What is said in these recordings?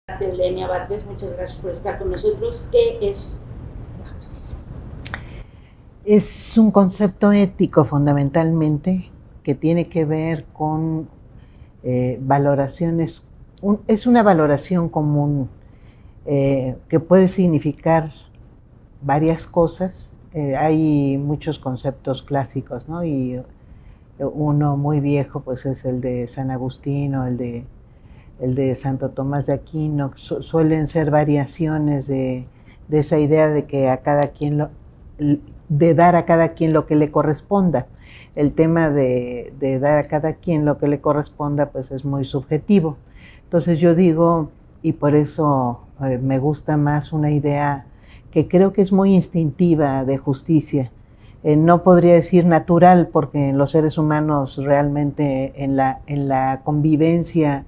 Lenia Batres, muchas gracias por estar con nosotros. ¿Qué es la justicia? Es un concepto ético fundamentalmente que tiene que ver con valoraciones, es una valoración común que puede significar varias cosas. Hay muchos conceptos clásicos, ¿no? Y uno muy viejo pues es el de San Agustín o el de Santo Tomás de Aquino. Suelen ser variaciones de esa idea de que a cada quien de dar a cada quien lo que le corresponda. El tema de dar a cada quien lo que le corresponda pues es muy subjetivo. Entonces yo digo, y por eso me gusta más una idea que creo que es muy instintiva de justicia. No podría decir natural, porque en los seres humanos realmente en la convivencia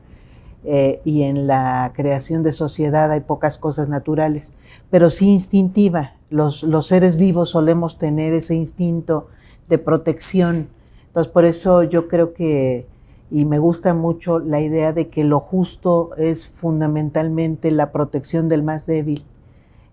y en la creación de sociedad hay pocas cosas naturales, pero sí instintiva. Los seres vivos solemos tener ese instinto de protección. Entonces, por eso yo creo que, y me gusta mucho la idea de que lo justo es fundamentalmente la protección del más débil.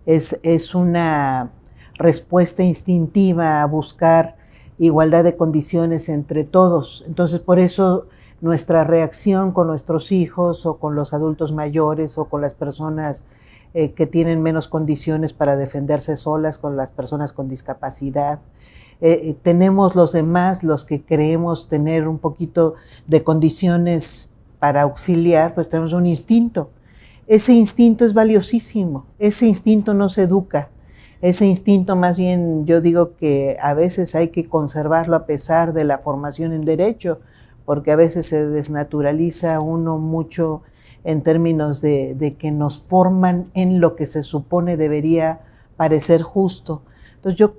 Es una respuesta instintiva a buscar igualdad de condiciones entre todos. Entonces, por eso nuestra reacción con nuestros hijos o con los adultos mayores o con las personas que tienen menos condiciones para defenderse solas, con las personas con discapacidad. Tenemos los demás, los que creemos tener un poquito de condiciones para auxiliar, pues tenemos un instinto. Ese instinto es valiosísimo, ese instinto no se educa. Ese instinto más bien yo digo que a veces hay que conservarlo a pesar de la formación en derecho, porque a veces se desnaturaliza uno mucho en términos de que nos forman en lo que se supone debería parecer justo. Entonces yo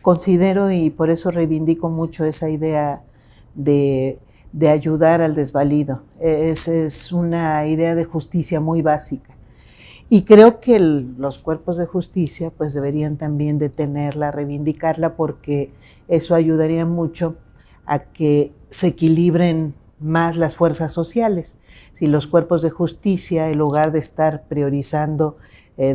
considero, y por eso reivindico mucho esa idea de ayudar al desvalido. Es una idea de justicia muy básica. Y creo que los cuerpos de justicia pues deberían también detenerla, reivindicarla, porque eso ayudaría mucho a que se equilibren más las fuerzas sociales. Si los cuerpos de justicia, en lugar de estar priorizando,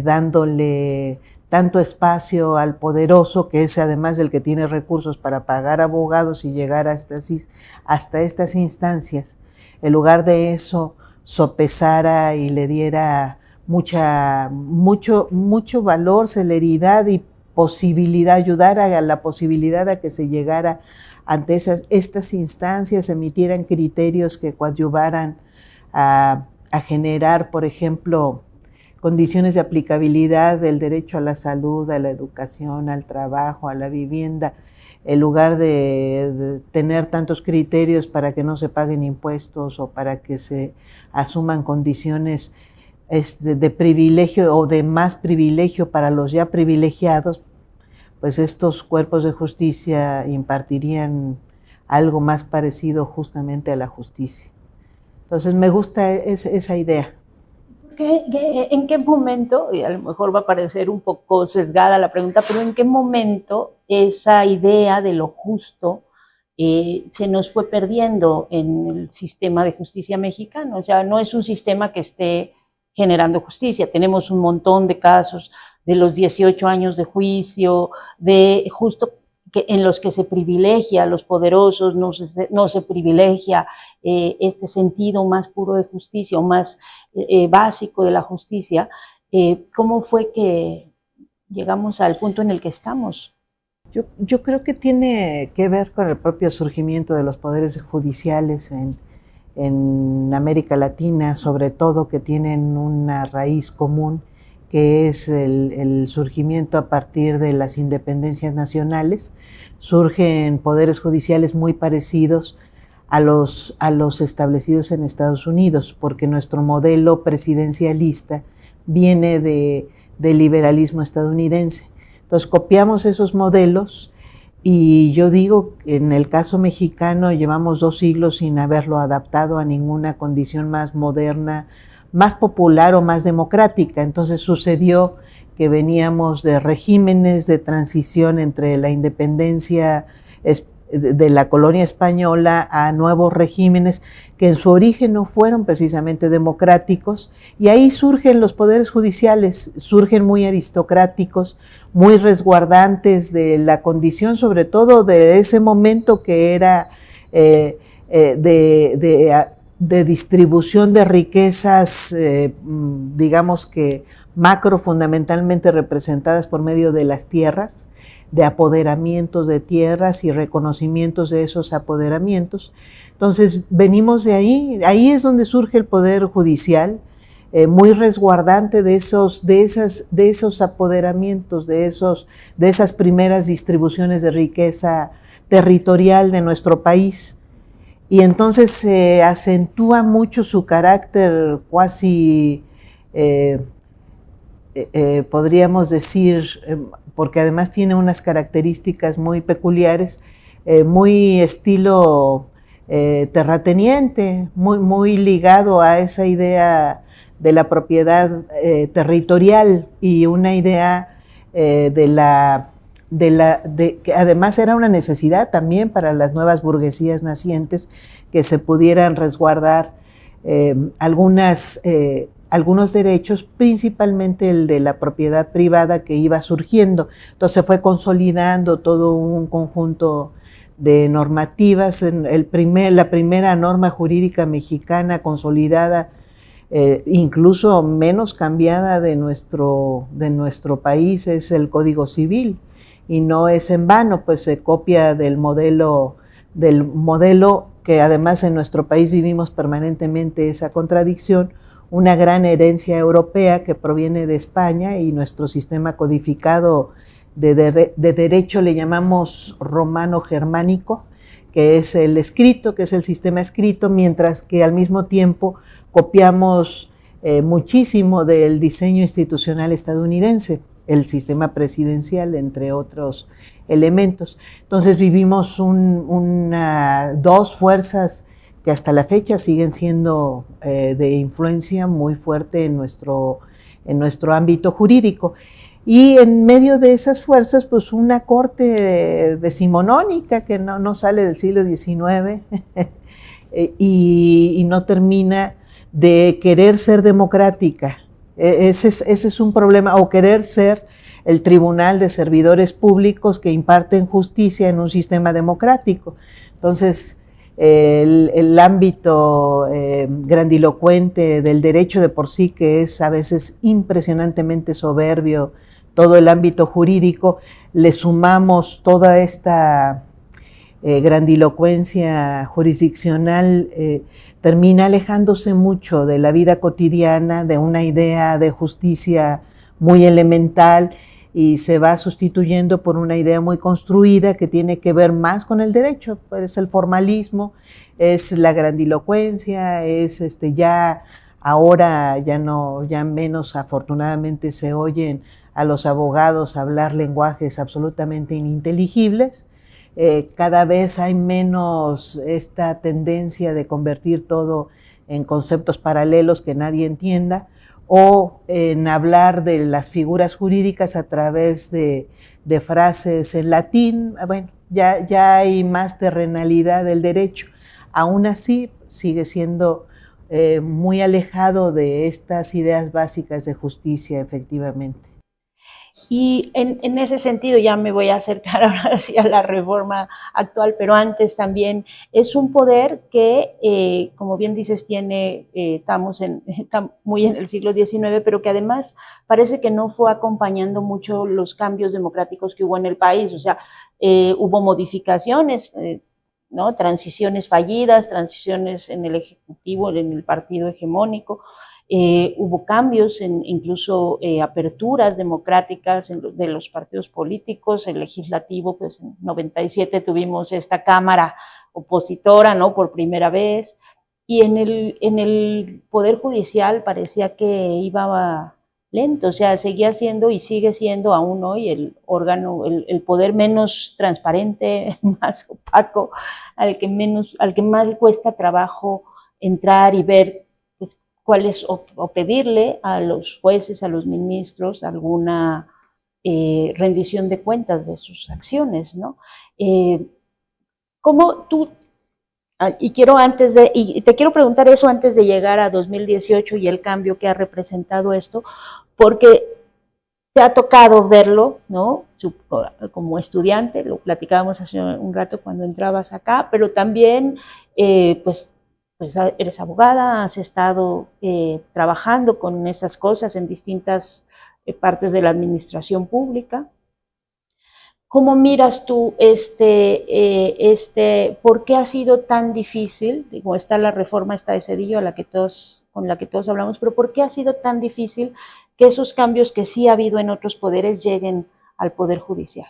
dándole tanto espacio al poderoso, que es además el que tiene recursos para pagar abogados y llegar hasta estas instancias, en lugar de eso sopesara y le diera mucho valor, celeridad y posibilidad, ayudar a la posibilidad a que se llegara ante estas instancias, emitieran criterios que coadyuvaran a generar, por ejemplo, condiciones de aplicabilidad del derecho a la salud, a la educación, al trabajo, a la vivienda, en lugar de tener tantos criterios para que no se paguen impuestos o para que se asuman condiciones de privilegio o de más privilegio para los ya privilegiados, pues estos cuerpos de justicia impartirían algo más parecido justamente a la justicia. Entonces me gusta esa idea. ¿En qué momento, y a lo mejor va a parecer un poco sesgada la pregunta, pero en qué momento esa idea de lo justo se nos fue perdiendo en el sistema de justicia mexicano? O sea, no es un sistema que esté generando justicia. Tenemos un montón de casos de los 18 años de juicio, de justo en los que se privilegia a los poderosos, no se privilegia este sentido más puro de justicia o más básico de la justicia. ¿Cómo fue que llegamos al punto en el que estamos? Yo creo que tiene que ver con el propio surgimiento de los poderes judiciales en América Latina, sobre todo, que tienen una raíz común, que es el surgimiento a partir de las independencias nacionales. Surgen poderes judiciales muy parecidos a los establecidos en Estados Unidos, porque nuestro modelo presidencialista viene del liberalismo estadounidense. Entonces copiamos esos modelos, y yo digo, en el caso mexicano llevamos 2 siglos sin haberlo adaptado a ninguna condición más moderna, más popular o más democrática. Entonces sucedió que veníamos de regímenes de transición entre la independencia de la colonia española a nuevos regímenes que en su origen no fueron precisamente democráticos, y ahí surgen los poderes judiciales, surgen muy aristocráticos, muy resguardantes de la condición, sobre todo de ese momento que era de distribución de riquezas, digamos que macro, fundamentalmente representadas por medio de las tierras, de apoderamientos de tierras y reconocimientos de esos apoderamientos. Entonces, venimos de ahí es donde surge el poder judicial, muy resguardante de esos apoderamientos, de esas primeras distribuciones de riqueza territorial de nuestro país. Y entonces se acentúa mucho su carácter cuasi, podríamos decir, porque además tiene unas características muy peculiares, muy estilo terrateniente, muy ligado a esa idea de la propiedad territorial, y una idea que además era una necesidad también para las nuevas burguesías nacientes, que se pudieran resguardar algunos derechos, principalmente el de la propiedad privada que iba surgiendo. Entonces se fue consolidando todo un conjunto de normativas. La primera norma jurídica mexicana consolidada, incluso menos cambiada de nuestro país, es el Código Civil, y no es en vano, pues se copia del modelo que además en nuestro país vivimos permanentemente esa contradicción, una gran herencia europea que proviene de España, y nuestro sistema codificado de derecho le llamamos romano-germánico, que es el escrito, que es el sistema escrito, mientras que al mismo tiempo copiamos muchísimo del diseño institucional estadounidense, el sistema presidencial, entre otros elementos. Entonces vivimos dos fuerzas que hasta la fecha siguen siendo de influencia muy fuerte en nuestro ámbito jurídico. Y en medio de esas fuerzas, pues una corte decimonónica que no sale del siglo XIX y no termina de querer ser democrática. Ese es un problema, o querer ser el tribunal de servidores públicos que imparten justicia en un sistema democrático. Entonces, el ámbito grandilocuente del derecho de por sí, que es a veces impresionantemente soberbio, todo el ámbito jurídico, le sumamos toda esta grandilocuencia jurisdiccional, termina alejándose mucho de la vida cotidiana, de una idea de justicia muy elemental, y se va sustituyendo por una idea muy construida que tiene que ver más con el derecho. Es el formalismo, es la grandilocuencia, es ya ahora ya menos afortunadamente se oyen a los abogados hablar lenguajes absolutamente ininteligibles. Cada vez hay menos esta tendencia de convertir todo en conceptos paralelos que nadie entienda, o en hablar de las figuras jurídicas a través de frases en latín. Bueno, ya hay más terrenalidad del derecho. Aún así, sigue siendo muy alejado de estas ideas básicas de justicia, efectivamente. Y en ese sentido ya me voy a acercar ahora sí a la reforma actual, pero antes también es un poder que, como bien dices, está muy en el siglo XIX, pero que además parece que no fue acompañando mucho los cambios democráticos que hubo en el país. O sea, hubo modificaciones, ¿no? Transiciones fallidas, transiciones en el Ejecutivo, en el partido hegemónico. Hubo cambios, incluso aperturas democráticas de los partidos políticos. El legislativo, pues en 97 tuvimos esta cámara opositora, ¿no? Por primera vez. Y en el Poder Judicial parecía que iba lento, o sea, seguía siendo y sigue siendo aún hoy el órgano, el poder menos transparente, más opaco, al que más cuesta trabajo entrar y ver o pedirle a los jueces, a los ministros, alguna rendición de cuentas de sus acciones, ¿no? ¿Cómo tú, y te quiero preguntar eso antes de llegar a 2018 y el cambio que ha representado esto, porque te ha tocado verlo, ¿no? Como estudiante, lo platicábamos hace un rato cuando entrabas acá, pero también, pues eres abogada, has estado trabajando con esas cosas en distintas partes de la administración pública. ¿Cómo miras tú por qué ha sido tan difícil? Digo, está la reforma, está de Zedillo, con la que todos hablamos, pero ¿por qué ha sido tan difícil que esos cambios que sí ha habido en otros poderes lleguen al Poder Judicial?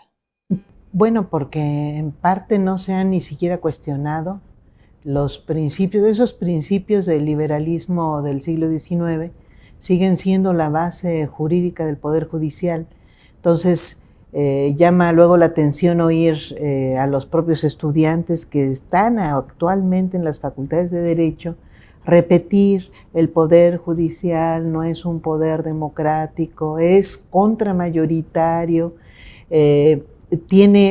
Bueno, porque en parte no se han ni siquiera cuestionado los principios, esos principios del liberalismo del siglo XIX siguen siendo la base jurídica del Poder Judicial. Entonces, llama luego la atención oír a los propios estudiantes que están actualmente en las facultades de Derecho repetir: el Poder Judicial no es un poder democrático, es contramayoritario,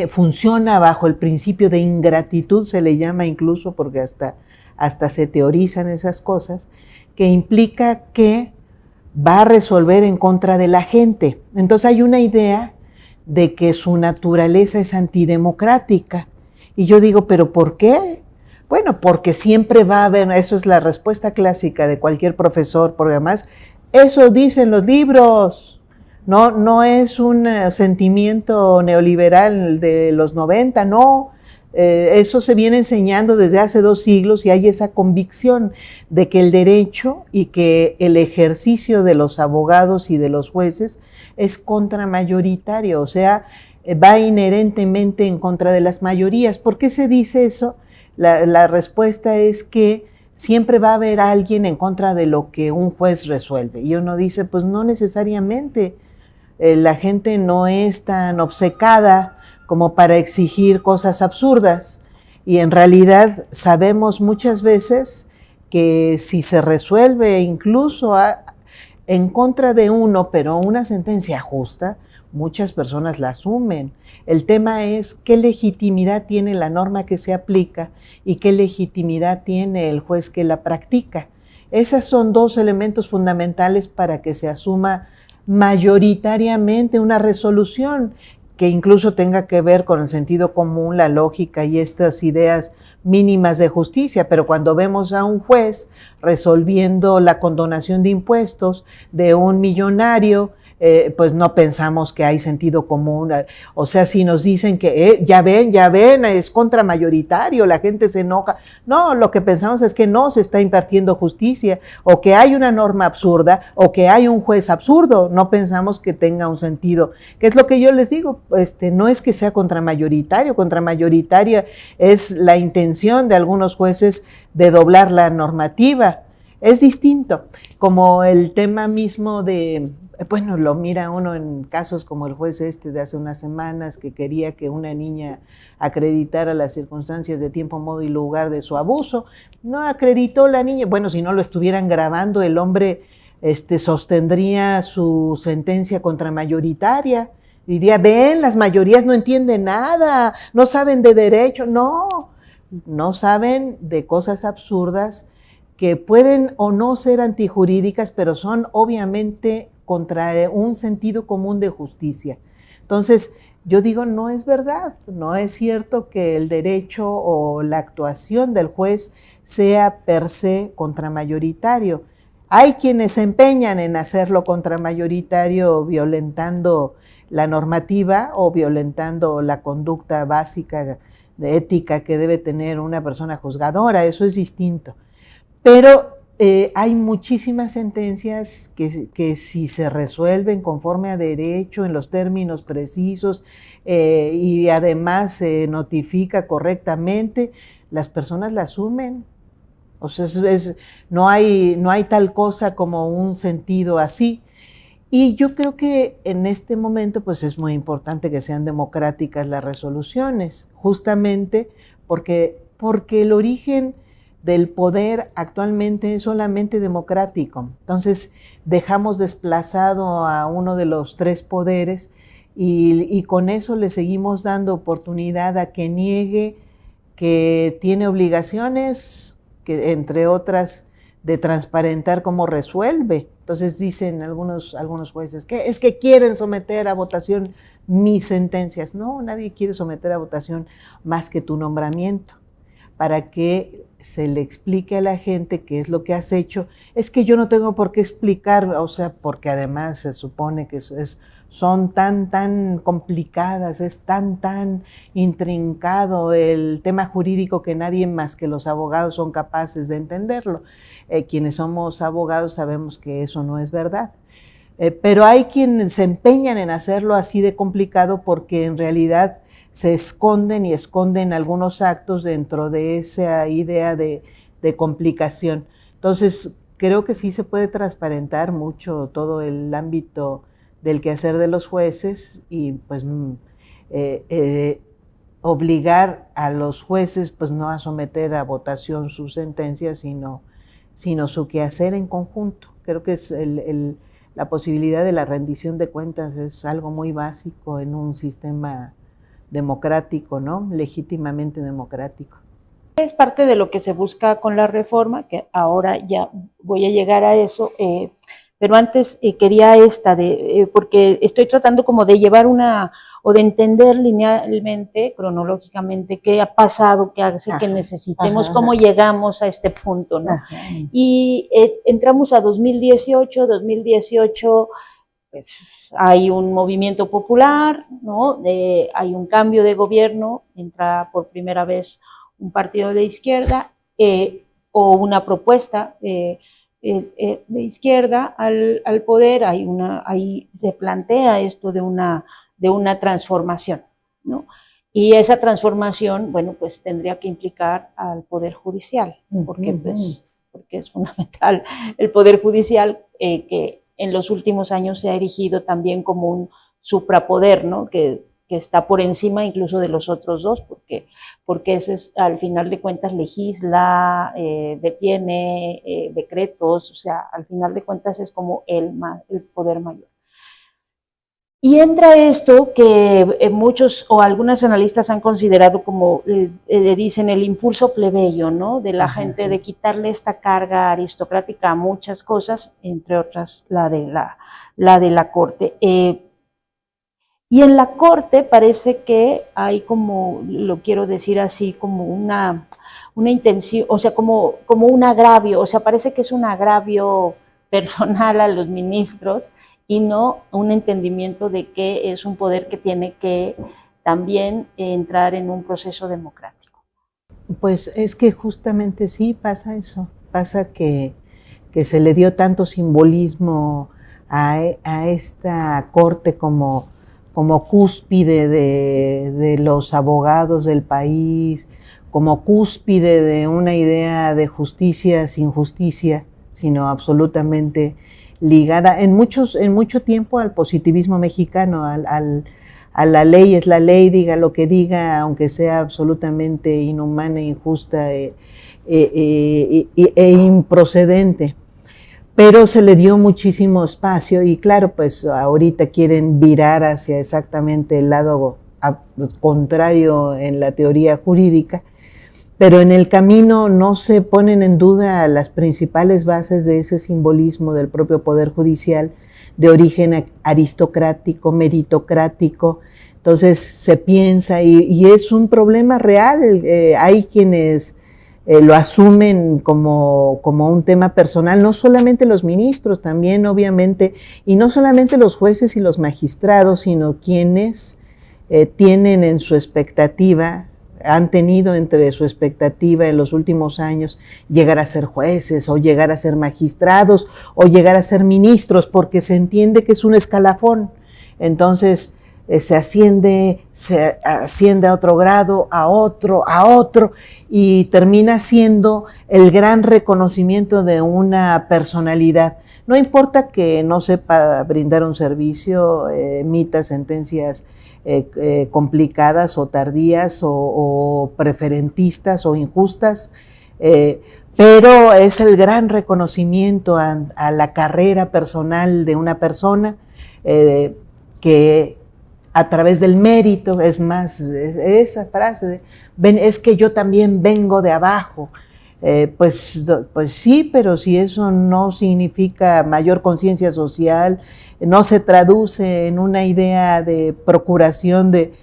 funciona bajo el principio de ingratitud, se le llama incluso, porque hasta se teorizan esas cosas, que implica que va a resolver en contra de la gente. Entonces hay una idea de que su naturaleza es antidemocrática. Y yo digo, ¿pero por qué? Bueno, porque siempre va a haber, eso es la respuesta clásica de cualquier profesor, porque además eso dicen los libros, no es un sentimiento neoliberal de los 90, no. Eso se viene enseñando desde hace 2 siglos y hay esa convicción de que el derecho y que el ejercicio de los abogados y de los jueces es contramayoritario, o sea, va inherentemente en contra de las mayorías. ¿Por qué se dice eso? La respuesta es que siempre va a haber alguien en contra de lo que un juez resuelve. Y uno dice, pues no necesariamente. La gente no es tan obcecada como para exigir cosas absurdas. Y en realidad sabemos muchas veces que si se resuelve incluso en contra de uno, pero una sentencia justa, muchas personas la asumen. El tema es qué legitimidad tiene la norma que se aplica y qué legitimidad tiene el juez que la practica. Esos son 2 elementos fundamentales para que se asuma mayoritariamente una resolución que incluso tenga que ver con el sentido común, la lógica y estas ideas mínimas de justicia. Pero cuando vemos a un juez resolviendo la condonación de impuestos de un millonario, pues no pensamos que hay sentido común. O sea, si nos dicen que ya ven, es contramayoritario, la gente se enoja. No, lo que pensamos es que no se está impartiendo justicia, o que hay una norma absurda, o que hay un juez absurdo. No pensamos que tenga un sentido. ¿Qué es lo que yo les digo? No es que sea contramayoritaria es la intención de algunos jueces de doblar la normativa. Es distinto, como el tema mismo de, bueno, lo mira uno en casos como el juez de hace unas semanas que quería que una niña acreditara las circunstancias de tiempo, modo y lugar de su abuso. No acreditó la niña. Bueno, si no lo estuvieran grabando, el hombre sostendría su sentencia contramayoritaria. Diría, ven, las mayorías no entienden nada, no saben de derecho. No saben de cosas absurdas que pueden o no ser antijurídicas, pero son obviamente contra un sentido común de justicia. Entonces, yo digo, no es verdad, no es cierto que el derecho o la actuación del juez sea per se contramayoritario. Hay quienes se empeñan en hacerlo contramayoritario violentando la normativa o violentando la conducta básica de ética que debe tener una persona juzgadora, eso es distinto. Pero hay muchísimas sentencias que si se resuelven conforme a derecho, en los términos precisos y además se notifica correctamente, las personas la asumen. O sea, no hay tal cosa como un sentido así. Y yo creo que en este momento pues es muy importante que sean democráticas las resoluciones, justamente porque el origen del poder actualmente es solamente democrático. Entonces dejamos desplazado a uno de los 3 poderes y con eso le seguimos dando oportunidad a que niegue que tiene obligaciones, que entre otras de transparentar cómo resuelve. Entonces dicen algunos jueces que es que quieren someter a votación mis sentencias. No, nadie quiere someter a votación más que tu nombramiento, para que se le explique a la gente qué es lo que has hecho. Es que yo no tengo por qué explicar, o sea, porque además se supone que son tan complicadas, es tan intrincado el tema jurídico que nadie más que los abogados son capaces de entenderlo. Quienes somos abogados sabemos que eso no es verdad. Pero hay quienes se empeñan en hacerlo así de complicado porque en realidad se esconden algunos actos dentro de esa idea de complicación. Entonces, creo que sí se puede transparentar mucho todo el ámbito del quehacer de los jueces y pues obligar a los jueces pues no a someter a votación sus sentencias, sino su quehacer en conjunto. Creo que es la posibilidad de la rendición de cuentas es algo muy básico en un sistema democrático, ¿no? Legítimamente democrático. Es parte de lo que se busca con la reforma, que ahora ya voy a llegar a eso, pero antes quería porque estoy tratando como de llevar o de entender linealmente, cronológicamente, qué ha pasado, qué hace que necesitemos, cómo llegamos a este punto, ¿no? Y entramos a 2018, pues hay un movimiento popular, ¿no? Hay un cambio de gobierno, entra por primera vez un partido de izquierda o una propuesta de izquierda al poder, ahí se plantea esto de una transformación, ¿no? Y esa transformación, bueno, pues tendría que implicar al Poder Judicial, porque es fundamental el Poder Judicial que en los últimos años se ha erigido también como un suprapoder, ¿no? Que está por encima incluso de los otros dos, porque ese es, al final de cuentas, legisla, detiene decretos, o sea, al final de cuentas es como el poder mayor. Y entra esto que muchos o algunos analistas han considerado como, le dicen, el impulso plebeyo, ¿no? De la gente, de quitarle esta carga aristocrática a muchas cosas, entre otras la de la corte. Y en la corte parece que hay como, lo quiero decir así, como una intención, o sea, como un agravio, o sea, parece que es un agravio personal a los ministros y no un entendimiento de que es un poder que tiene que también entrar en un proceso democrático. Pues es que justamente sí pasa eso, pasa que se le dio tanto simbolismo a esta corte como cúspide de los abogados del país, como cúspide de una idea de justicia sin justicia, sino absolutamente ligada en mucho tiempo al positivismo mexicano, a la ley es la ley, diga lo que diga, aunque sea absolutamente inhumana, injusta e improcedente. Pero se le dio muchísimo espacio y claro, pues ahorita quieren virar hacia exactamente el lado contrario en la teoría jurídica, pero en el camino no se ponen en duda las principales bases de ese simbolismo del propio Poder Judicial, de origen aristocrático, meritocrático. Entonces se piensa, y es un problema real, hay quienes lo asumen como un tema personal, no solamente los ministros, también obviamente, y no solamente los jueces y los magistrados, sino quienes tienen en su expectativa, han tenido entre su expectativa en los últimos años llegar a ser jueces o llegar a ser magistrados o llegar a ser ministros, porque se entiende que es un escalafón. Entonces se asciende a otro grado, a otro, y termina siendo el gran reconocimiento de una personalidad. No importa que no sepa brindar un servicio, emita sentencias complicadas o tardías o preferentistas o injustas, pero es el gran reconocimiento a la carrera personal de una persona que a través del mérito, es más, esa frase de, ven, es que yo también vengo de abajo. Pues sí, pero si eso no significa mayor conciencia social, no se traduce en una idea de procuración de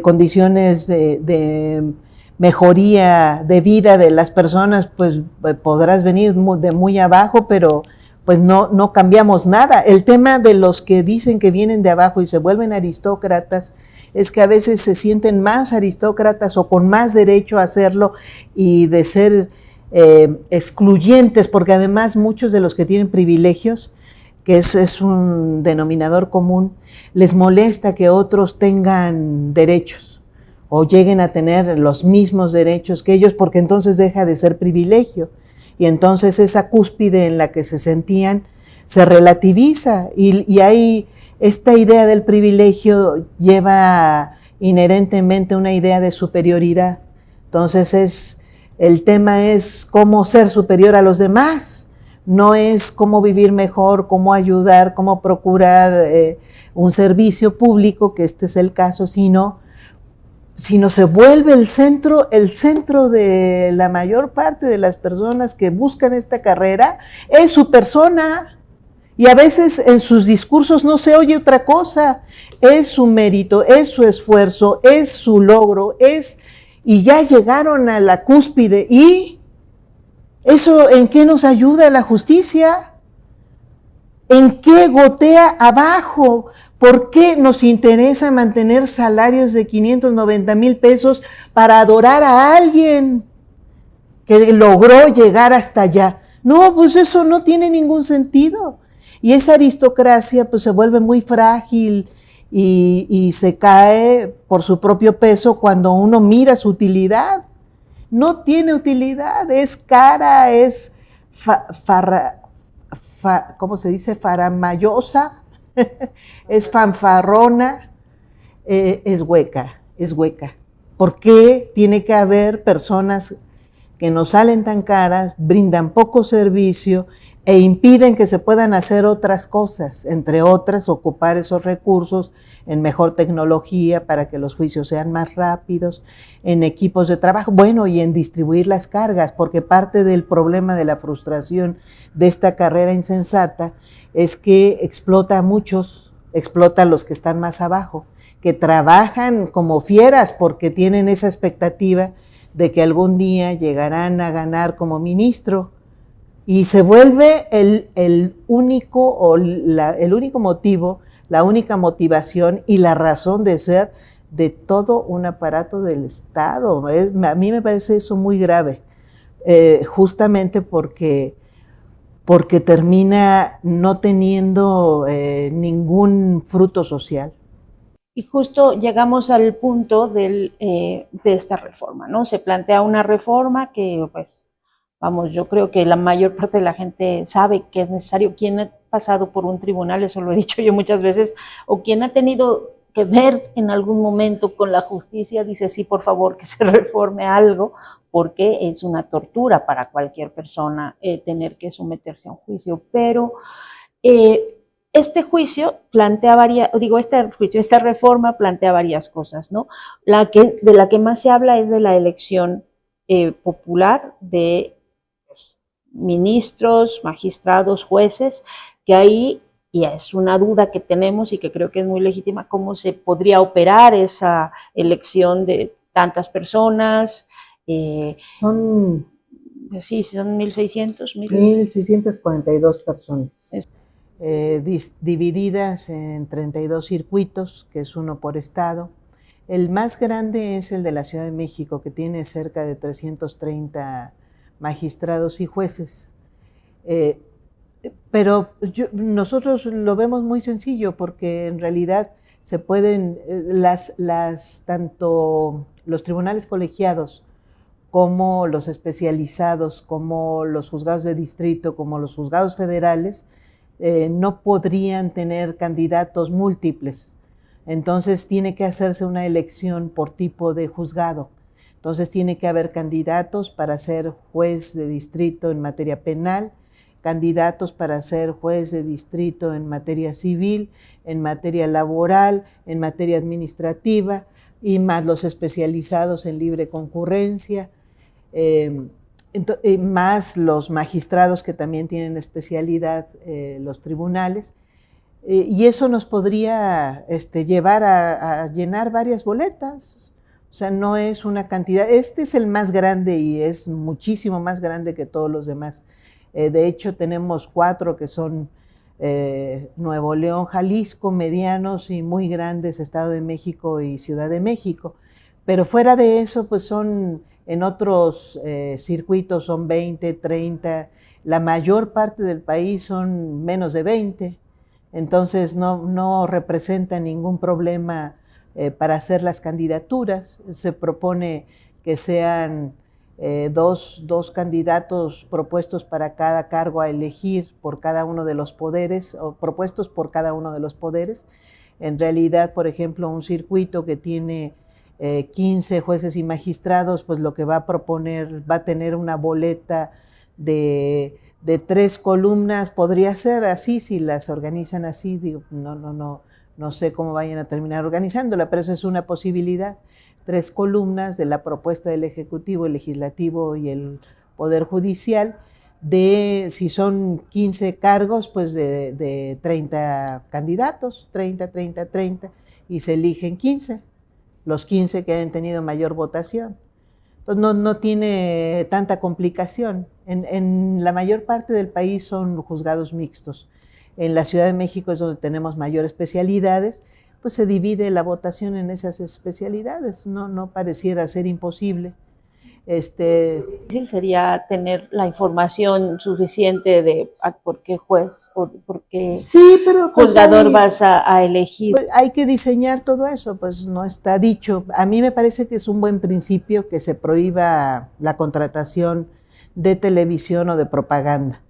condiciones de mejoría de vida de las personas, pues podrás venir de muy abajo, pero pues no cambiamos nada. El tema de los que dicen que vienen de abajo y se vuelven aristócratas es que a veces se sienten más aristócratas o con más derecho a hacerlo y de ser excluyentes, porque además muchos de los que tienen privilegios, que es un denominador común, les molesta que otros tengan derechos o lleguen a tener los mismos derechos que ellos, porque entonces deja de ser privilegio. Y entonces esa cúspide en la que se sentían se relativiza y hay esta idea del privilegio lleva inherentemente una idea de superioridad. Entonces el tema es cómo ser superior a los demás, no es cómo vivir mejor, cómo ayudar, cómo procurar un servicio público, que este es el caso, sino se vuelve el centro de la mayor parte de las personas que buscan esta carrera, es su persona. Y a veces en sus discursos no se oye otra cosa, es su mérito, es su esfuerzo, es su logro, y ya llegaron a la cúspide. ¿Y eso en qué nos ayuda la justicia? ¿En qué gotea abajo? ¿Por qué nos interesa mantener salarios de 590,000 pesos para adorar a alguien que logró llegar hasta allá? No, pues eso no tiene ningún sentido. Y esa aristocracia pues se vuelve muy frágil y se cae por su propio peso cuando uno mira su utilidad. No tiene utilidad, es cara, es ¿cómo se dice? Faramayosa, es fanfarrona, es hueca. ¿Por qué tiene que haber personas que no salen tan caras, brindan poco servicio e impiden que se puedan hacer otras cosas, entre otras ocupar esos recursos en mejor tecnología para que los juicios sean más rápidos, en equipos de trabajo, bueno, y en distribuir las cargas, porque parte del problema de la frustración de esta carrera insensata es que explota a muchos, explota a los que están más abajo, que trabajan como fieras porque tienen esa expectativa de que algún día llegarán a ganar como ministro, y se vuelve el único motivo, la única motivación y la razón de ser de todo un aparato del Estado. A mí me parece eso muy grave, justamente porque termina no teniendo ningún fruto social. Y justo llegamos al punto de esta reforma, ¿no? Se plantea una reforma que, pues, vamos, yo creo que la mayor parte de la gente sabe que es necesario. Quien ha pasado por un tribunal, eso lo he dicho yo muchas veces, o quien ha tenido que ver en algún momento con la justicia, dice sí, por favor, que se reforme algo, porque es una tortura para cualquier persona tener que someterse a un juicio. Pero este juicio plantea esta reforma plantea varias cosas, ¿no? De la que más se habla es de la elección popular de ministros, magistrados, jueces, que ahí, y es una duda que tenemos y que creo que es muy legítima, cómo se podría operar esa elección de tantas personas. Son 1,642 personas. Divididas en 32 circuitos, que es uno por estado. El más grande es el de la Ciudad de México, que tiene cerca de 330 magistrados y jueces. Pero nosotros lo vemos muy sencillo, porque en realidad se pueden, tanto los tribunales colegiados como los especializados, como los juzgados de distrito, como los juzgados federales, no podrían tener candidatos múltiples. Entonces tiene que hacerse una elección por tipo de juzgado. Entonces tiene que haber candidatos para ser juez de distrito en materia penal, candidatos para ser juez de distrito en materia civil, en materia laboral, en materia administrativa, y más los especializados en libre concurrencia, más los magistrados que también tienen especialidad, los tribunales. Y eso nos podría llevar a llenar varias boletas. O sea, no es una cantidad, este es el más grande y es muchísimo más grande que todos los demás. De hecho, tenemos 4 que son Nuevo León, Jalisco, medianos y muy grandes, Estado de México y Ciudad de México. Pero fuera de eso, pues son, en otros circuitos son 20, 30, la mayor parte del país son menos de 20. Entonces no representa ningún problema para hacer las candidaturas. Se propone que sean dos candidatos propuestos para cada cargo a elegir por cada uno de los poderes, o propuestos por cada uno de los poderes. En realidad, por ejemplo, un circuito que tiene 15 jueces y magistrados, pues lo que va a proponer, va a tener una boleta de 3 columnas, podría ser así si las organizan así, digo, no sé cómo vayan a terminar organizándola, pero eso es una posibilidad. 3 columnas de la propuesta del Ejecutivo, el Legislativo y el Poder Judicial, de, si son 15 cargos, pues de 30 candidatos, 30, y se eligen 15, los 15 que hayan tenido mayor votación. Entonces no tiene tanta complicación. En la mayor parte del país son juzgados mixtos. En la Ciudad de México es donde tenemos mayor especialidades, pues se divide la votación en esas especialidades. No pareciera ser imposible. Difícil sería tener la información suficiente de por qué juez o por qué sí, pero pues juzgador vas a elegir. Pues hay que diseñar todo eso, pues no está dicho. A mí me parece que es un buen principio que se prohíba la contratación de televisión o de propaganda,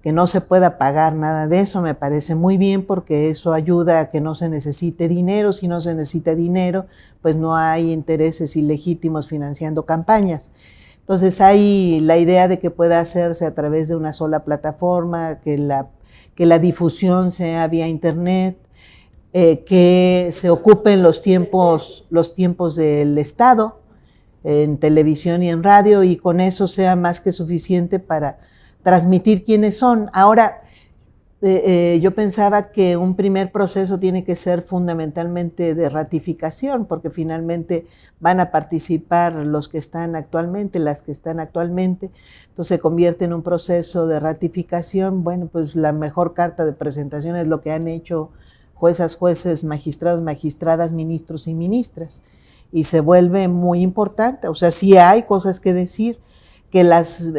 que no se pueda pagar nada de eso. Me parece muy bien porque eso ayuda a que no se necesite dinero. Si no se necesita dinero, pues no hay intereses ilegítimos financiando campañas. Entonces hay la idea de que pueda hacerse a través de una sola plataforma, que la difusión sea vía internet, que se ocupen los tiempos del Estado en televisión y en radio, y con eso sea más que suficiente para transmitir quiénes son. Ahora, yo pensaba que un primer proceso tiene que ser fundamentalmente de ratificación, porque finalmente van a participar los que están actualmente, las que están actualmente, entonces se convierte en un proceso de ratificación. Bueno, pues la mejor carta de presentación es lo que han hecho juezas, jueces, magistrados, magistradas, ministros y ministras, y se vuelve muy importante. O sea, sí hay cosas que decir. Que las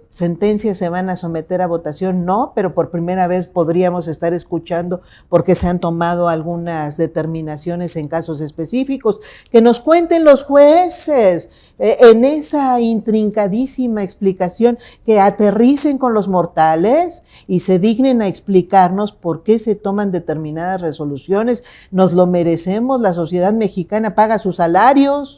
sentencias se van a someter a votación, no, pero por primera vez podríamos estar escuchando por qué se han tomado algunas determinaciones en casos específicos. Que nos cuenten los jueces en esa intrincadísima explicación, que aterricen con los mortales y se dignen a explicarnos por qué se toman determinadas resoluciones. Nos lo merecemos, la sociedad mexicana paga sus salarios.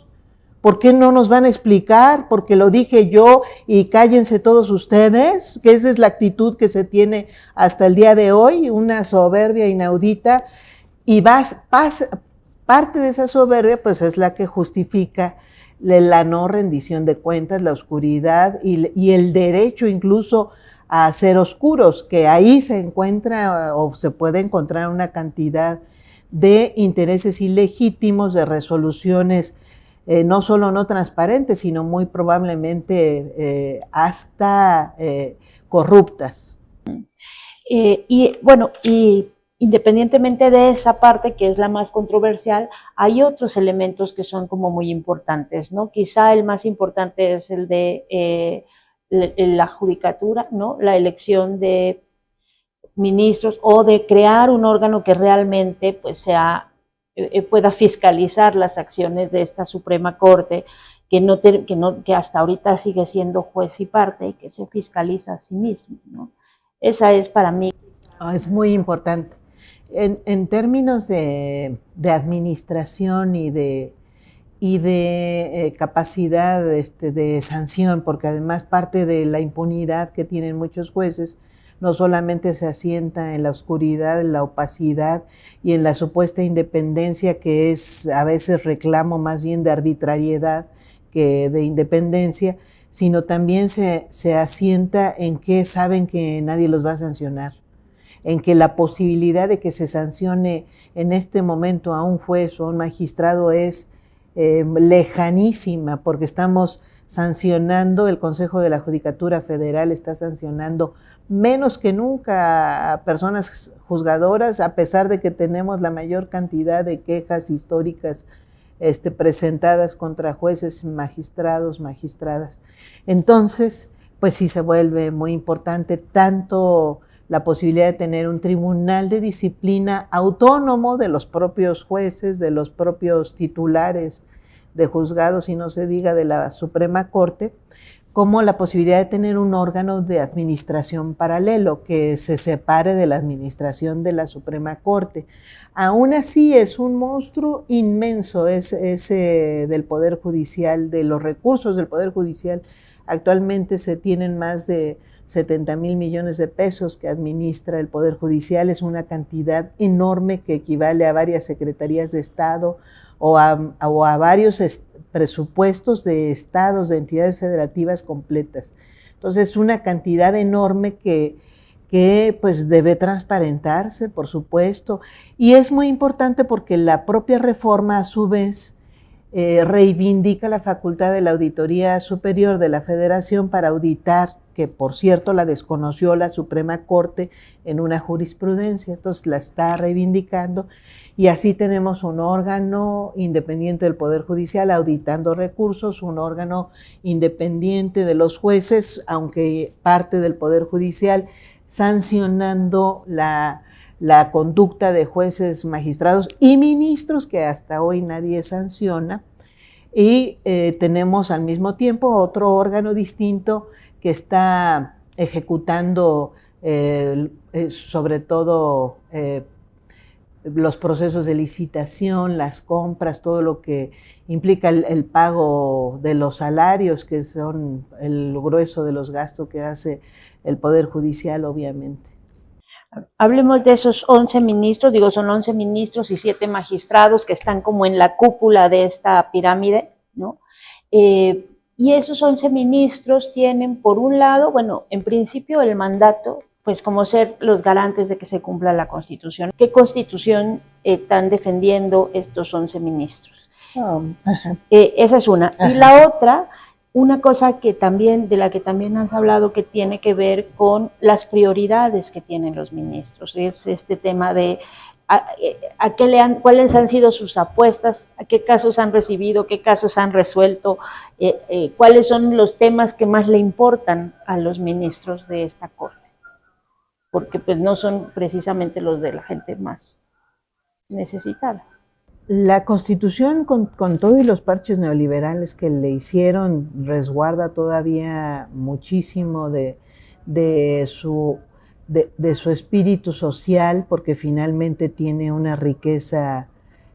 ¿Por qué no nos van a explicar? Porque lo dije yo y cállense todos ustedes, que esa es la actitud que se tiene hasta el día de hoy, una soberbia inaudita, y parte de esa soberbia pues es la que justifica la no rendición de cuentas, la oscuridad y el derecho incluso a ser oscuros, que ahí se encuentra o se puede encontrar una cantidad de intereses ilegítimos, de resoluciones no solo no transparentes, sino muy probablemente hasta corruptas. Y bueno, y independientemente de esa parte que es la más controversial, hay otros elementos que son como muy importantes, ¿no? Quizá el más importante es el de la judicatura, ¿no? La elección de ministros o de crear un órgano que realmente pues sea pueda fiscalizar las acciones de esta Suprema Corte, que hasta ahorita sigue siendo juez y parte y que se fiscaliza a sí mismo, ¿no? Esa es para mí. Es muy importante. En términos de administración y de capacidad de sanción, porque además parte de la impunidad que tienen muchos jueces, no solamente se asienta en la oscuridad, en la opacidad y en la supuesta independencia, que es a veces reclamo más bien de arbitrariedad que de independencia, sino también se asienta en que saben que nadie los va a sancionar, en que la posibilidad de que se sancione en este momento a un juez o a un magistrado es lejanísima, porque estamos sancionando, el Consejo de la Judicatura Federal está sancionando menos que nunca a personas juzgadoras, a pesar de que tenemos la mayor cantidad de quejas históricas presentadas contra jueces, magistrados, magistradas. Entonces, pues sí se vuelve muy importante tanto la posibilidad de tener un tribunal de disciplina autónomo de los propios jueces, de los propios titulares de juzgados, y no se diga de la Suprema Corte, como la posibilidad de tener un órgano de administración paralelo que se separe de la administración de la Suprema Corte. Aún así es un monstruo inmenso ese del Poder Judicial, de los recursos del Poder Judicial. Actualmente se tienen más de 70,000 millones de pesos que administra el Poder Judicial. Es una cantidad enorme que equivale a varias secretarías de Estado o a varios presupuestos de estados, de entidades federativas completas. Entonces, una cantidad enorme que pues debe transparentarse, por supuesto, y es muy importante porque la propia reforma, a su vez, reivindica la facultad de la Auditoría Superior de la Federación para auditar, que por cierto la desconoció la Suprema Corte en una jurisprudencia, entonces la está reivindicando, y así tenemos un órgano independiente del Poder Judicial auditando recursos, un órgano independiente de los jueces, aunque parte del Poder Judicial, sancionando la conducta de jueces, magistrados y ministros, que hasta hoy nadie sanciona, y tenemos al mismo tiempo otro órgano distinto que está ejecutando sobre todo los procesos de licitación, las compras, todo lo que implica el pago de los salarios, que son el grueso de los gastos que hace el Poder Judicial, obviamente. Hablemos de esos 11 ministros, digo, son 11 ministros y 7 magistrados que están como en la cúpula de esta pirámide, ¿no? Y esos 11 ministros tienen, por un lado, bueno, en principio el mandato, pues como ser los garantes de que se cumpla la Constitución. ¿Qué Constitución están defendiendo estos 11 ministros? Esa es una. Y la otra, una cosa que también, de la que también has hablado, que tiene que ver con las prioridades que tienen los ministros. Es este tema de cuáles han sido sus apuestas, a qué casos han recibido, qué casos han resuelto, cuáles son los temas que más le importan a los ministros de esta Corte, porque pues no son precisamente los de la gente más necesitada. La Constitución, con todos los parches neoliberales que le hicieron, resguarda todavía muchísimo de su espíritu social, porque finalmente tiene una riqueza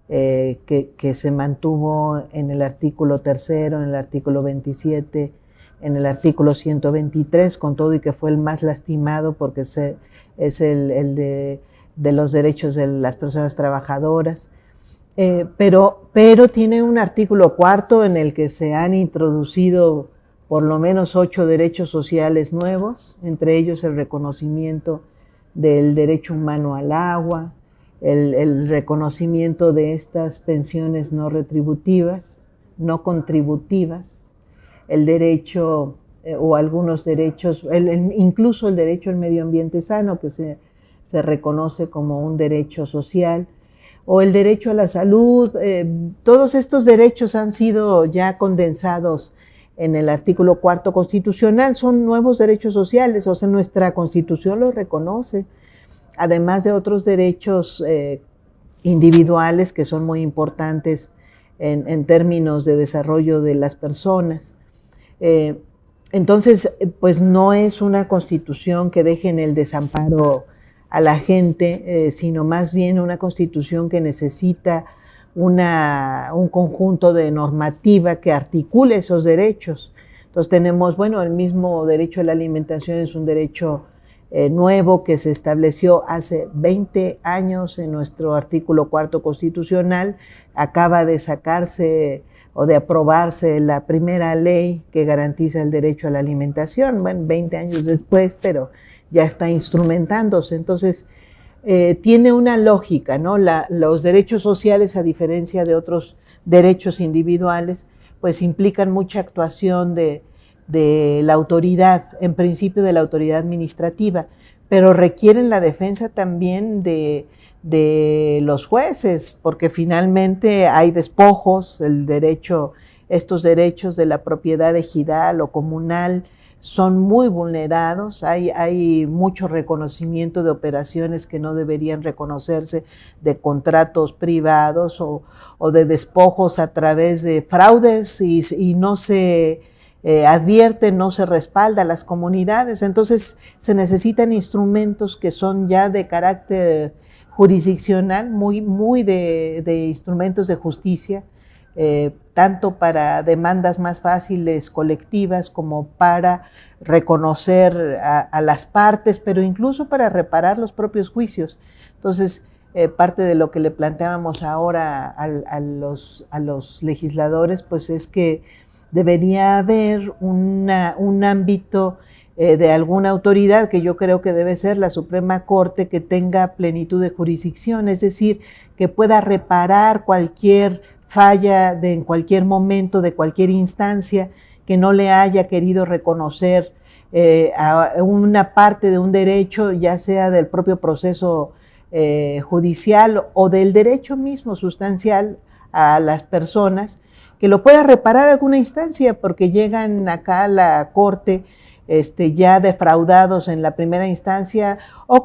que se mantuvo en el artículo 3, en el artículo 27, en el artículo 123, con todo y que fue el más lastimado porque es el de los derechos de las personas trabajadoras. Pero tiene un artículo 4 en el que se han introducido por lo menos 8 derechos sociales nuevos, entre ellos el reconocimiento del derecho humano al agua, el reconocimiento de estas pensiones no retributivas, no contributivas, el derecho o algunos derechos, incluso el derecho al medio ambiente sano, que se reconoce como un derecho social, o el derecho a la salud. Todos estos derechos han sido ya condensados en el artículo 4 constitucional, son nuevos derechos sociales, o sea, nuestra Constitución los reconoce, además de otros derechos individuales que son muy importantes en términos de desarrollo de las personas. Entonces, pues no es una Constitución que deje en el desamparo a la gente, sino más bien una Constitución que necesita un conjunto de normativa que articule esos derechos. Entonces tenemos, bueno, el mismo derecho a la alimentación es un derecho nuevo que se estableció hace 20 años en nuestro artículo 4 constitucional. Acaba de sacarse o de aprobarse la primera ley que garantiza el derecho a la alimentación, bueno, 20 años después, pero ya está instrumentándose. Entonces, tiene una lógica, ¿no? Los derechos sociales, a diferencia de otros derechos individuales, pues implican mucha actuación de la autoridad, en principio de la autoridad administrativa, pero requieren la defensa también de los jueces, porque finalmente hay despojos, estos derechos de la propiedad ejidal o comunal son muy vulnerados, hay mucho reconocimiento de operaciones que no deberían reconocerse, de contratos privados o de despojos a través de fraudes y no se advierte, no se respalda a las comunidades. Entonces se necesitan instrumentos que son ya de carácter jurisdiccional, muy de instrumentos de justicia, tanto para demandas más fáciles colectivas como para reconocer a las partes, pero incluso para reparar los propios juicios. Entonces, parte de lo que le planteábamos ahora a los legisladores, pues es que debería haber un ámbito de alguna autoridad, que yo creo que debe ser la Suprema Corte, que tenga plenitud de jurisdicción, es decir, que pueda reparar cualquier falla en cualquier momento, de cualquier instancia, que no le haya querido reconocer a una parte de un derecho, ya sea del propio proceso judicial o del derecho mismo sustancial a las personas, que lo pueda reparar alguna instancia, porque llegan acá a la Corte ya defraudados en la primera instancia o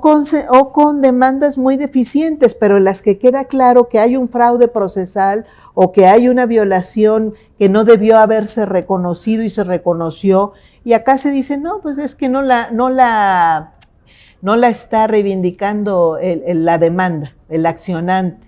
con demandas muy deficientes, pero en las que queda claro que hay un fraude procesal o que hay una violación que no debió haberse reconocido y se reconoció, y acá se dice, no, pues es que no la está reivindicando la demanda, el accionante,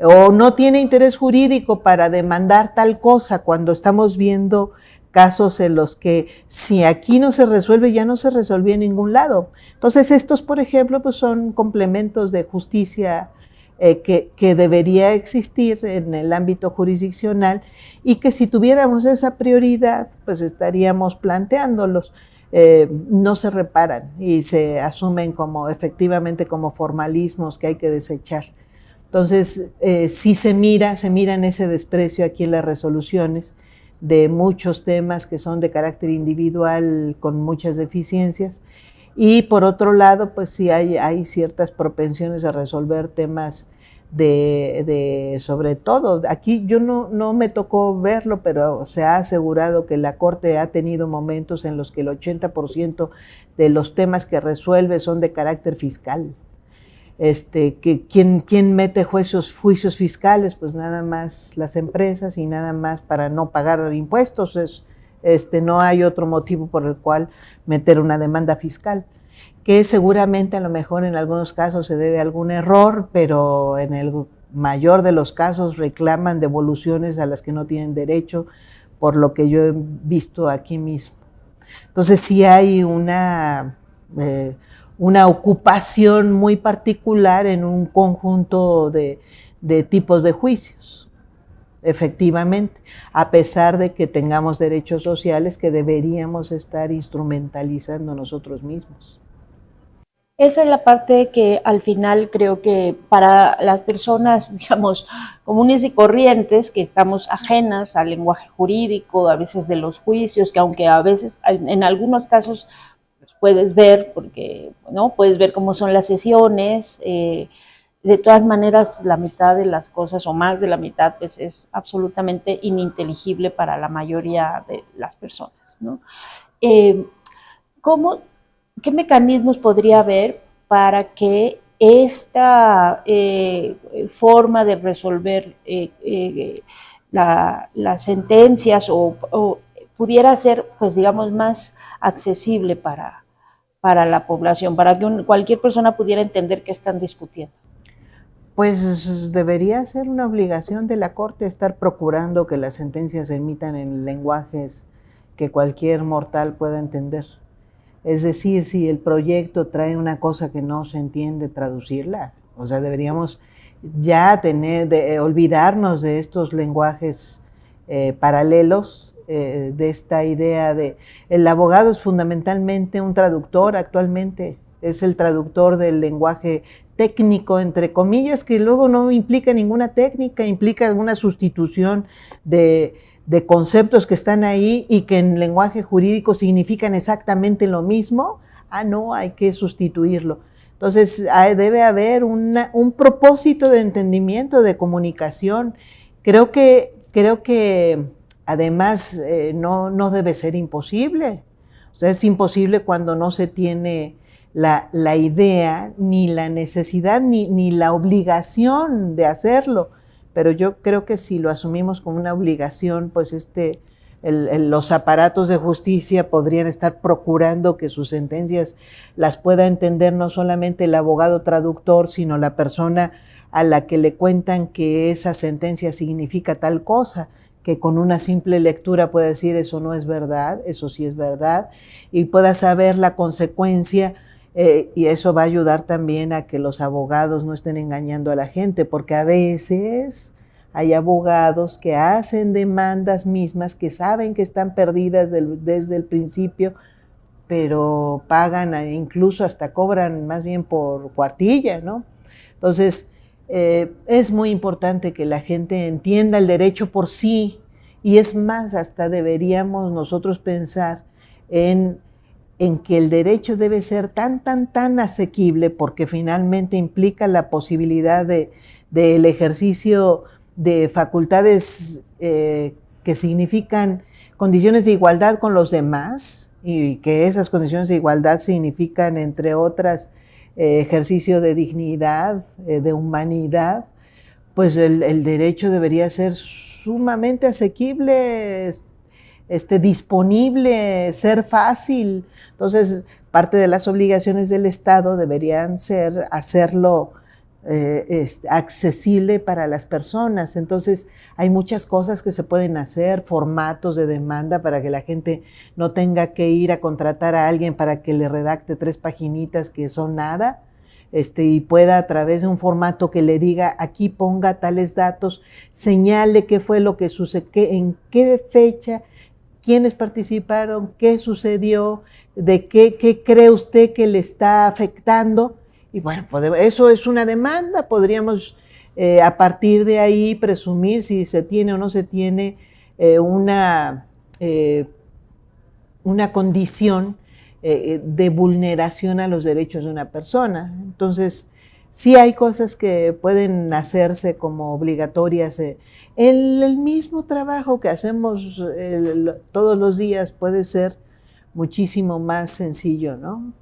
o no tiene interés jurídico para demandar tal cosa, cuando estamos viendo casos en los que si aquí no se resuelve, ya no se resolvió en ningún lado. Entonces estos, por ejemplo, pues son complementos de justicia que debería existir en el ámbito jurisdiccional, y que si tuviéramos esa prioridad, pues estaríamos planteándolos. No se reparan y se asumen efectivamente como formalismos que hay que desechar. Entonces, sí se mira en ese desprecio aquí en las resoluciones de muchos temas que son de carácter individual con muchas deficiencias, y por otro lado, pues sí hay ciertas propensiones a resolver temas sobre todo, aquí yo no me tocó verlo, pero se ha asegurado que la Corte ha tenido momentos en los que el 80% de los temas que resuelve son de carácter fiscal. Que ¿quién mete juicios fiscales? Pues nada más las empresas, y nada más para no pagar impuestos. No hay otro motivo por el cual meter una demanda fiscal, que seguramente a lo mejor en algunos casos se debe a algún error, pero en el mayor de los casos reclaman devoluciones a las que no tienen derecho, por lo que yo he visto aquí mismo. Entonces sí hay una ocupación muy particular en un conjunto de tipos de juicios, efectivamente, a pesar de que tengamos derechos sociales que deberíamos estar instrumentalizando nosotros mismos. Esa es la parte que al final creo que para las personas, digamos, comunes y corrientes, que estamos ajenas al lenguaje jurídico, a veces de los juicios, que aunque a veces en algunos casos puedes ver, porque ¿no? Puedes ver cómo son las sesiones, de todas maneras la mitad de las cosas o más de la mitad pues es absolutamente ininteligible para la mayoría de las personas, ¿no? ¿Qué mecanismos podría haber para que esta forma de resolver las sentencias o pudiera ser, pues digamos, más accesible para la población, para que cualquier persona pudiera entender qué están discutiendo? Pues debería ser una obligación de la Corte estar procurando que las sentencias se emitan en lenguajes que cualquier mortal pueda entender. Es decir, si el proyecto trae una cosa que no se entiende, traducirla. O sea, deberíamos ya olvidarnos de estos lenguajes paralelos, de esta idea de... El abogado es fundamentalmente un traductor actualmente, es el traductor del lenguaje técnico, entre comillas, que luego no implica ninguna técnica, implica una sustitución de conceptos que están ahí y que en lenguaje jurídico significan exactamente lo mismo. No, hay que sustituirlo. Entonces, debe haber un propósito de entendimiento, de comunicación. Creo que además no debe ser imposible. O sea, es imposible cuando no se tiene la idea, ni la necesidad, ni la obligación de hacerlo. Pero yo creo que si lo asumimos como una obligación, pues los aparatos de justicia podrían estar procurando que sus sentencias las pueda entender no solamente el abogado traductor, sino la persona a la que le cuentan que esa sentencia significa tal cosa, que con una simple lectura puede decir eso no es verdad, eso sí es verdad, y pueda saber la consecuencia. Y eso va a ayudar también a que los abogados no estén engañando a la gente, porque a veces hay abogados que hacen demandas mismas que saben que están perdidas desde el principio, pero pagan, incluso hasta cobran más bien por cuartilla, ¿no? Entonces, es muy importante que la gente entienda el derecho por sí, y es más, hasta deberíamos nosotros pensar en que el derecho debe ser tan asequible, porque finalmente implica la posibilidad del ejercicio de facultades que significan condiciones de igualdad con los demás, y que esas condiciones de igualdad significan, entre otras, ejercicio de dignidad, de humanidad. Pues el derecho debería ser sumamente asequible, disponible, ser fácil. Entonces, parte de las obligaciones del Estado deberían ser hacerlo accesible para las personas. Entonces, hay muchas cosas que se pueden hacer, formatos de demanda para que la gente no tenga que ir a contratar a alguien para que le redacte 3 paginitas que son nada, y pueda, a través de un formato que le diga, aquí ponga tales datos, señale qué fue lo que sucedió, en qué fecha, quiénes participaron, qué sucedió, de qué cree usted que le está afectando. Y bueno, eso es una demanda. Podríamos a partir de ahí presumir si se tiene o no se tiene una condición de vulneración a los derechos de una persona. Entonces, sí hay cosas que pueden hacerse como obligatorias. El mismo trabajo que hacemos todos los días puede ser muchísimo más sencillo, ¿no?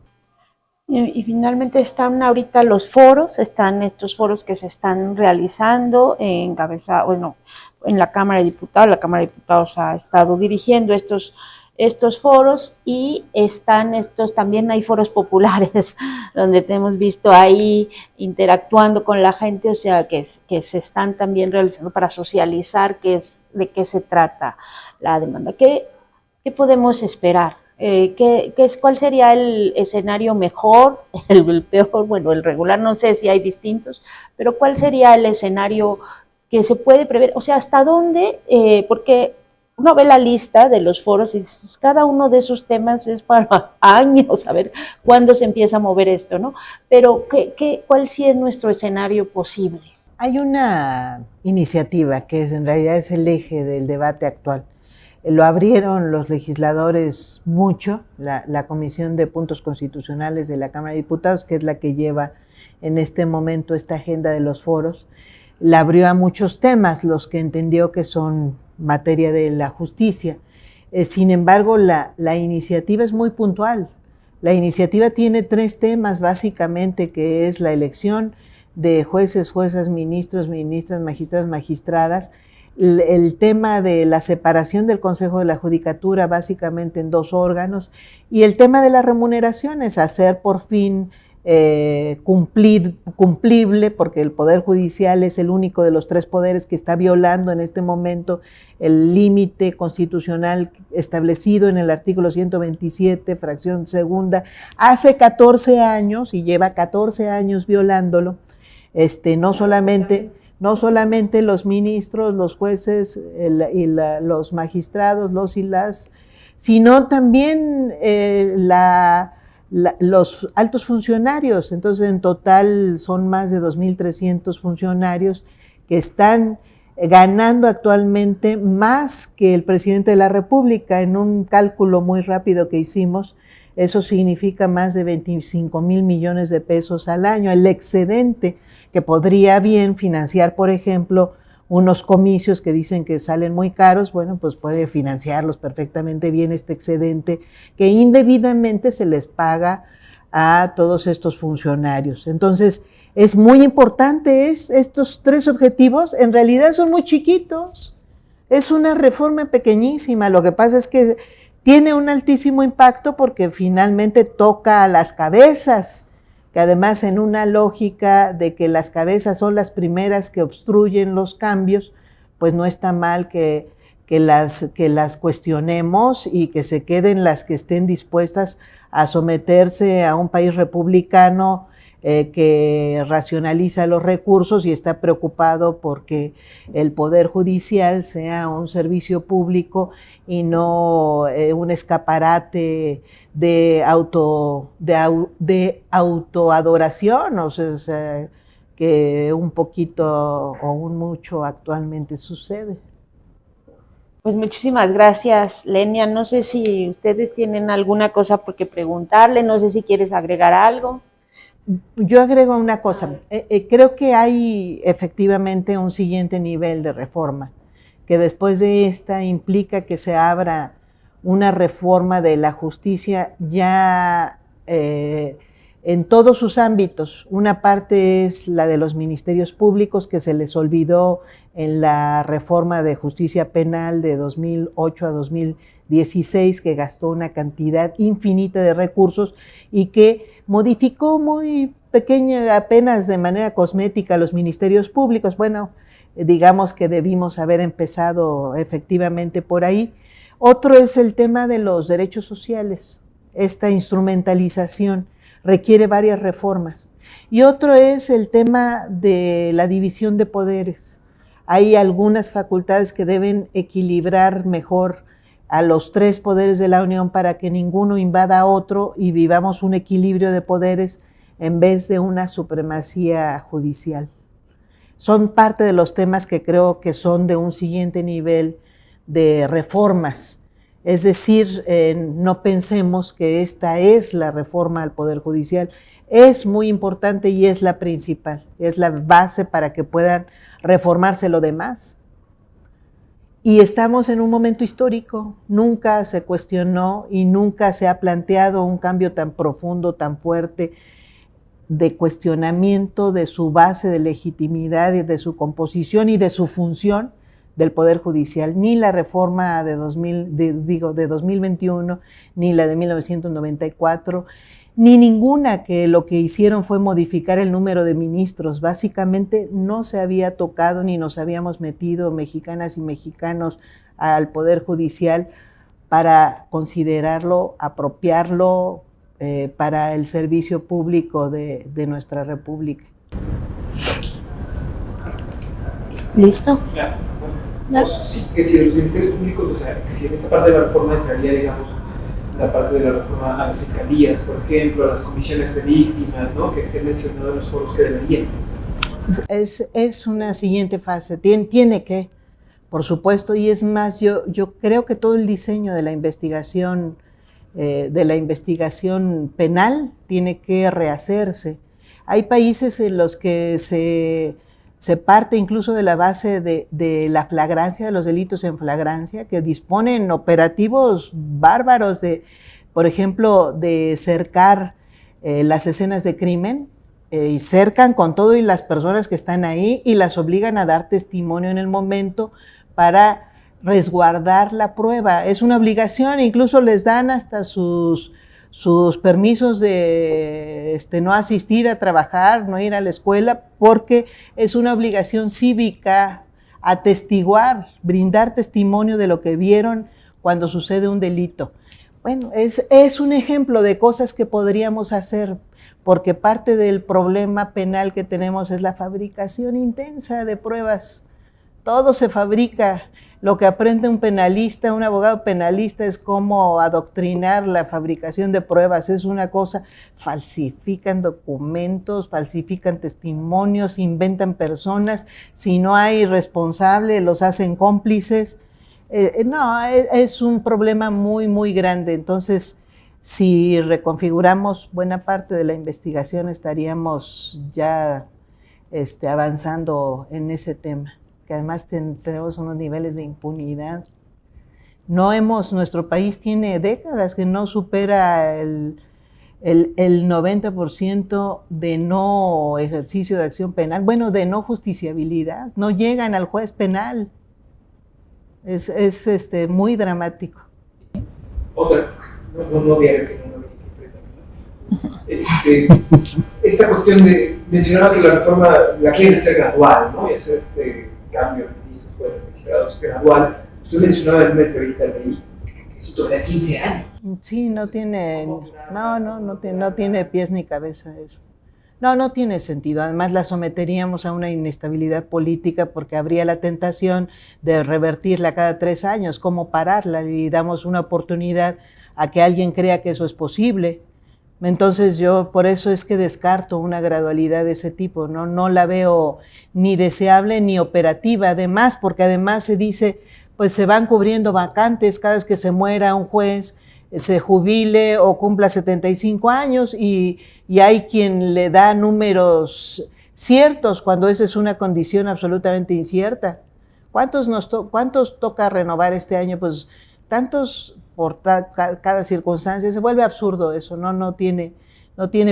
Y finalmente están ahorita los foros, están estos foros que se están realizando en la Cámara de Diputados. La Cámara de Diputados ha estado dirigiendo estos foros, y también hay foros populares donde te hemos visto ahí interactuando con la gente, o sea, que se están también realizando para socializar de qué se trata la demanda. ¿Qué podemos esperar? ¿Cuál sería el escenario mejor, el peor? Bueno, el regular no sé si hay distintos, pero ¿cuál sería el escenario que se puede prever? O sea, ¿hasta dónde? Porque uno ve la lista de los foros y cada uno de esos temas es para años, a ver cuándo se empieza a mover esto, ¿no? Pero ¿cuál sí es nuestro escenario posible? Hay una iniciativa que en realidad es el eje del debate actual. Lo abrieron los legisladores mucho, la Comisión de Puntos Constitucionales de la Cámara de Diputados, que es la que lleva en este momento esta agenda de los foros. La abrió a muchos temas, los que entendió que son materia de la justicia. Sin embargo, la iniciativa es muy puntual. La iniciativa tiene 3 temas básicamente, que es la elección de jueces, juezas, ministros, ministras, magistrados, magistradas, el tema de la separación del Consejo de la Judicatura básicamente en 2 órganos, y el tema de las remuneraciones, hacer por fin cumplible, porque el Poder Judicial es el único de los tres poderes que está violando en este momento el límite constitucional establecido en el artículo 127, fracción segunda, hace 14 años, y lleva 14 años violándolo. No solamente los ministros, los jueces, los magistrados, los y las, sino también los altos funcionarios. Entonces, en total son más de 2.300 funcionarios que están ganando actualmente más que el presidente de la República. En un cálculo muy rápido que hicimos, eso significa más de 25,000 millones de pesos al año. El excedente que podría bien financiar, por ejemplo, unos comicios que dicen que salen muy caros, bueno, pues puede financiarlos perfectamente bien este excedente que indebidamente se les paga a todos estos funcionarios. Entonces, es muy importante, estos tres objetivos en realidad son muy chiquitos, es una reforma pequeñísima. Lo que pasa es que tiene un altísimo impacto porque finalmente toca a las cabezas, que además en una lógica de que las cabezas son las primeras que obstruyen los cambios, pues no está mal que las cuestionemos y que se queden las que estén dispuestas a someterse a un país republicano que racionaliza los recursos y está preocupado porque el Poder Judicial sea un servicio público y no un escaparate de autoadoración, o sea, que un poquito o un mucho actualmente sucede. Pues muchísimas gracias, Lenia. No sé si ustedes tienen alguna cosa por qué preguntarle, no sé si quieres agregar algo. Yo agrego una cosa, creo que hay efectivamente un siguiente nivel de reforma, que después de esta implica que se abra una reforma de la justicia ya en todos sus ámbitos. Una parte es la de los ministerios públicos, que se les olvidó en la reforma de justicia penal de 2008 a 2016, que gastó una cantidad infinita de recursos y que modificó muy pequeña, apenas de manera cosmética, los ministerios públicos. Bueno, digamos que debimos haber empezado efectivamente por ahí. Otro es el tema de los derechos sociales. Esta instrumentalización requiere varias reformas. Y otro es el tema de la división de poderes. Hay algunas facultades que deben equilibrar mejor a los tres poderes de la Unión para que ninguno invada a otro y vivamos un equilibrio de poderes en vez de una supremacía judicial. Son parte de los temas que creo que son de un siguiente nivel de reformas. Es decir, no pensemos que esta es la reforma al Poder Judicial. Es muy importante y es la principal, es la base para que puedan reformarse lo demás. Y estamos en un momento histórico, nunca se cuestionó y nunca se ha planteado un cambio tan profundo, tan fuerte, de cuestionamiento de su base de legitimidad y de su composición y de su función del Poder Judicial. Ni la reforma de 2021, ni la de 1994, ni ninguna, que lo que hicieron fue modificar el número de ministros. Básicamente no se había tocado ni nos habíamos metido mexicanas y mexicanos al Poder Judicial para considerarlo, apropiarlo para el servicio público de nuestra República. ¿Listo? Ya. Pues, sí, que si los ministerios públicos, o sea, si en esta parte de la reforma entraría, digamos, la parte de la reforma a las fiscalías, por ejemplo, a las comisiones de víctimas, ¿no?, que se mencionó en los foros que deberían. Es una siguiente fase, tiene que, por supuesto, y es más, yo creo que todo el diseño de la investigación penal tiene que rehacerse. Hay países en los que se parte incluso de la base de la flagrancia, de los delitos en flagrancia, que disponen operativos bárbaros por ejemplo, de cercar las escenas de crimen, y cercan con todo y las personas que están ahí y las obligan a dar testimonio en el momento para resguardar la prueba. Es una obligación, incluso les dan hasta sus sus permisos de no asistir a trabajar, no ir a la escuela, porque es una obligación cívica atestiguar, brindar testimonio de lo que vieron cuando sucede un delito. Bueno, es un ejemplo de cosas que podríamos hacer, porque parte del problema penal que tenemos es la fabricación intensa de pruebas. Todo se fabrica. Lo que aprende un penalista, un abogado penalista, es cómo adoctrinar la fabricación de pruebas. Es una cosa, falsifican documentos, falsifican testimonios, inventan personas. Si no hay responsable, los hacen cómplices. No, es un problema muy, muy grande. Entonces, si reconfiguramos buena parte de la investigación, estaríamos ya avanzando en ese tema, que además tenemos unos niveles de impunidad. Nuestro país tiene décadas que no supera el 90% de no ejercicio de acción penal, bueno, de no justiciabilidad, no llegan al juez penal. Es muy dramático. Otra, no diario que no lo viste enfrente. Esta cuestión de, mencionaba que la reforma la quieren hacer gradual, ¿no? Y hacer este cambio de ministros registrados gradual. Usted mencionaba en una entrevista de ahí que eso tomaría 15 años. Sí, no tiene pies ni cabeza eso. No tiene sentido. Además la someteríamos a una inestabilidad política porque habría la tentación de revertirla cada 3 años. ¿Cómo pararla? Y damos una oportunidad a que alguien crea que eso es posible. Entonces yo por eso es que descarto una gradualidad de ese tipo. No la veo ni deseable ni operativa. Además, porque además se dice, pues se van cubriendo vacantes cada vez que se muera un juez, se jubile o cumpla 75 años y hay quien le da números ciertos cuando esa es una condición absolutamente incierta. ¿Cuántos toca renovar este año? Pues tantos por cada circunstancia. Se vuelve absurdo eso, no tiene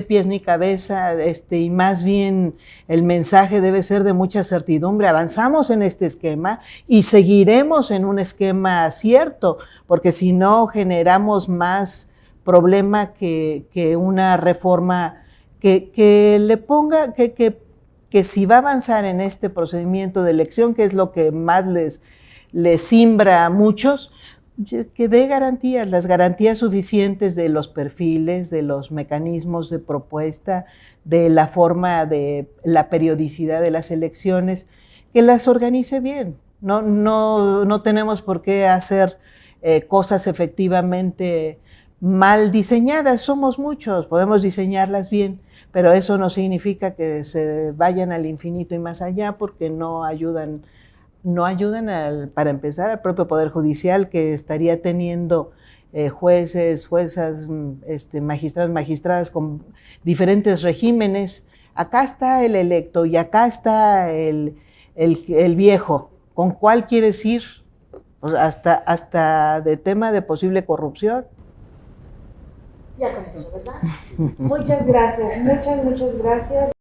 pies ni cabeza, y más bien el mensaje debe ser de mucha certidumbre. Avanzamos en este esquema y seguiremos en un esquema cierto, porque si no generamos más problema que una reforma que le ponga, que si va a avanzar en este procedimiento de elección, que es lo que más les simbra a muchos, que dé garantías, las garantías suficientes de los perfiles, de los mecanismos de propuesta, de la forma de la periodicidad de las elecciones, que las organice bien. No tenemos por qué hacer cosas efectivamente mal diseñadas. Somos muchos, podemos diseñarlas bien, pero eso no significa que se vayan al infinito y más allá, porque no ayudan para empezar, al propio Poder Judicial, que estaría teniendo jueces, juezas, magistrados, magistradas con diferentes regímenes. Acá está el electo y acá está el viejo. ¿Con cuál quieres ir? Pues hasta de tema de posible corrupción. Ya con eso, ¿verdad? Muchas gracias, muchas gracias.